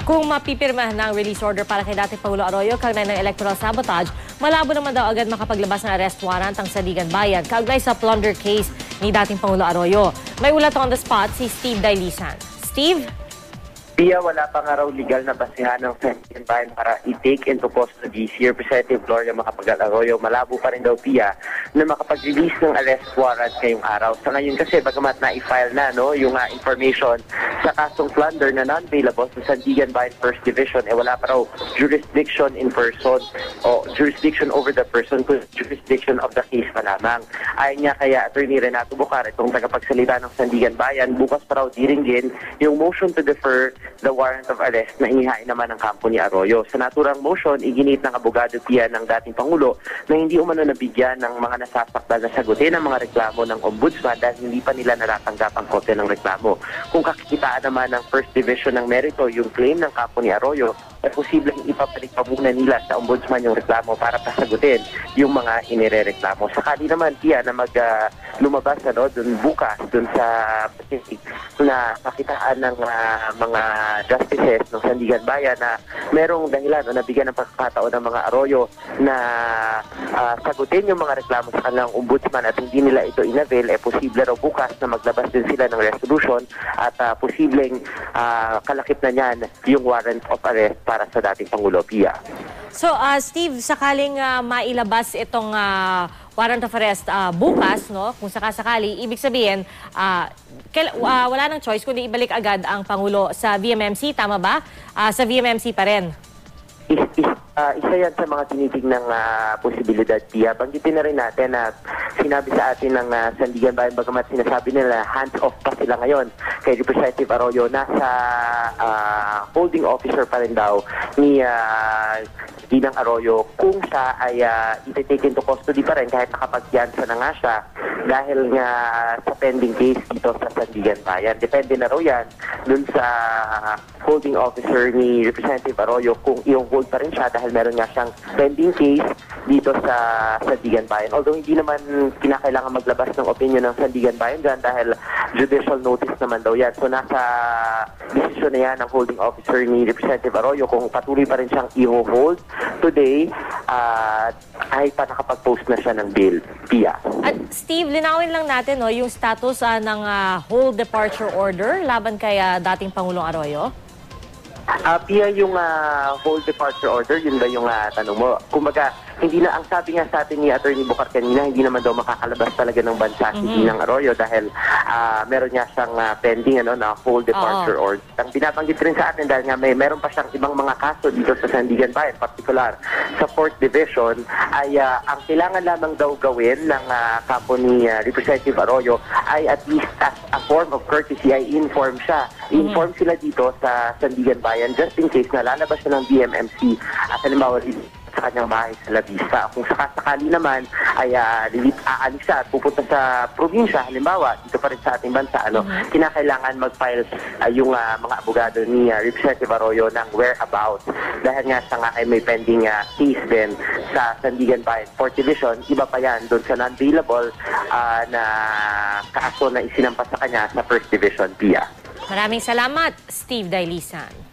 Kung mapipirmahan ng release order para kay dating Pangulo Arroyo kaugnay ng electoral sabotage, malabo naman daw agad makapaglabas ng arrest warrant ang Sandigan Bayan kaugnay sa plunder case ni dating Pangulo Arroyo. May ulat on the spot si Steve Dailisan. Steve? Pia, wala pa nga raw legal na basihan ng Sandigan Bayan para i-take into custody si Representative Gloria Macapagal Arroyo. Malabo pa rin daw, Pia, na makapag-release ng arrest warrant ngayong araw. Sa ngayon kasi, bagamat na-i-file na yung information sa kasong plunder na non-available sa Sandigan Bayan First Division, wala pa raw jurisdiction in person o jurisdiction over the person, jurisdiction of the case pa lamang. Ayon niya kaya Attorney Renato Bucar, itong tagapagsalita ng Sandigan Bayan, bukas pa raw diringgin yung motion to defer the warrant of arrest na inihain naman ng kampo ni Arroyo. Sa naturang motion, iginit ng abogado Pia ng dating Pangulo na hindi umano nabigyan ng mga nasasakdal na sagutin ang mga reklamo ng ombudsman dahil hindi pa nila natatanggap ang kopya ng reklamo. Kung kakikitaan naman ng First Division ng merito yung claim ng kampo ni Arroyo, ay posibleng ipapalik pa muna nila sa ombudsman yung reklamo para pasagutin yung mga inirereklamo. Sakali naman, Pia, na lumabas dun bukas, dun sa Pacific, na kakitaan ng mga justices ng Sandigan Bayan na merong dahilan o nabigyan ng pagkakataon ng mga Arroyo na sagutin yung mga reklamo sa kanilang ombudsman at hindi nila ito inavail, posible raw bukas na maglabas din sila ng resolution at posibleng kalakip na niyan yung warrant of arrest para sa dating Pangulo, Pia. So, Steve, sakaling mailabas itong warrant of arrest bukas, no? Kung sakasakali, ibig sabihin, wala nang choice kundi ibalik agad ang Pangulo sa VMMC, tama ba? Sa VMMC pa rin. Isa yan sa mga tinitingnang posibilidad, Pia. Banggitin na rin natin na sinabi sa atin ng Sandigan Bayan, bagamat sinasabi nila hands-off pa sila ngayon kay Representative Arroyo, nasa holding officer pa rin daw ni Ginang Arroyo kung siya ay iti-take into custody pa rin kahit nakapagyansa na nga siya dahil nga sa pending case dito sa Sandigan Bayan. Depende na raw yan dun sa holding officer ni Representative Arroyo kung i-hold pa rin siya dahil meron nga siyang pending case dito sa Sandigan Bayan. Although hindi naman kinakailangan maglabas ng opinion ng Sandigan Bayan dyan dahil judicial notice naman daw yan. So nasa desisyon na yan ng holding officer ni Representative Arroyo kung patuloy pa rin siyang i-hold today ay pa nakapag-post na siya ng bill, Pia. At Steve, linawin lang natin yung status ng hold departure order laban kay dating Pangulong Arroyo. Pia, yung hold departure order, yun ba yung tanong mo? Kumbaga, hindi na, ang sabi nga sa atin ni Attorney Bucar kanina, hindi naman daw makakalabas talaga ng bansa si Ginang Arroyo dahil meron niya siyang pending na hold departure order. Ang binabanggit rin sa atin dahil nga meron pa siyang ibang mga kaso dito sa Sandigan Bayan, particular sa 4th Division, ay ang kailangan lamang daw gawin ng kampo ni Representative Arroyo ay at least as a form of courtesy ay inform siya. Inform sila dito sa Sandigan Bayan just in case na lalabas siya ng VMMC at halimbawa sa kanyang bahay sa La Vista. Kung sakasakali naman ay aalis siya at pupunta sa probinsya, halimbawa, dito pa rin sa ating bansa, kinakailangan mag-file yung mga abogado ni Representative Arroyo ng whereabouts. Dahil nga siya nga ay may pending case din sa Sandigan Bayan 4th Division, iba pa yan doon sa non-bailable na kaso na isinampas sa kanya sa 1st Division, Pia. Maraming salamat, Steve Dailisan.